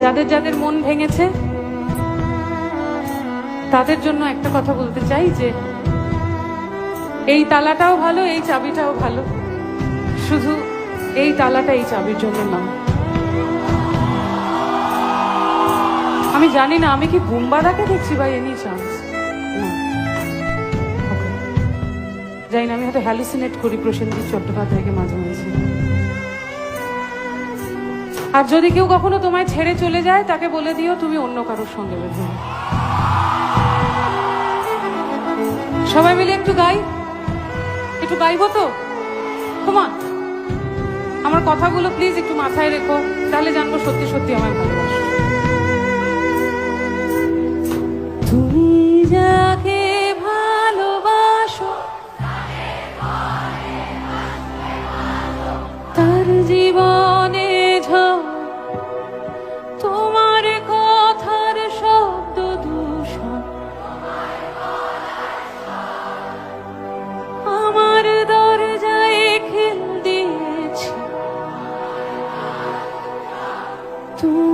যাদের যাদের মন ভেঙেছে তাদের জন্য একটা কথা বলতে চাই যে এই তালাটাও ভালো, এই চাবিটাও ভালো, শুধু এই তালাটা এই চাবির জন্য না। আমি জানি না আমি কি বুম্বাদাকে দেখছি বা এনি চান্স, জানি না, আমি হয়তো হ্যালুসিনেট করি প্রসেনজিৎ চট্টোপাধ্যায়কে মাঝে মাঝে। আর যদি কেউ কখনো তোমায় ছেড়ে চলে যায় তাকে বলে দিও তুমি অন্য কারোর সঙ্গে বেঁধে। সবাই মিলে একটু গাই, একটু গাইবো তো? তোমার আমার কথাগুলো প্লিজ একটু মাথায় রেখো, তাহলে জানবো সত্যি সত্যি আমার ভালোবাসো। তুমি যাকে ভালোবাসো তার জীবনে ঝড়, তোমার কথার শব্দ দূষণ আমার দরজায় খিল দিয়েছে। তুমি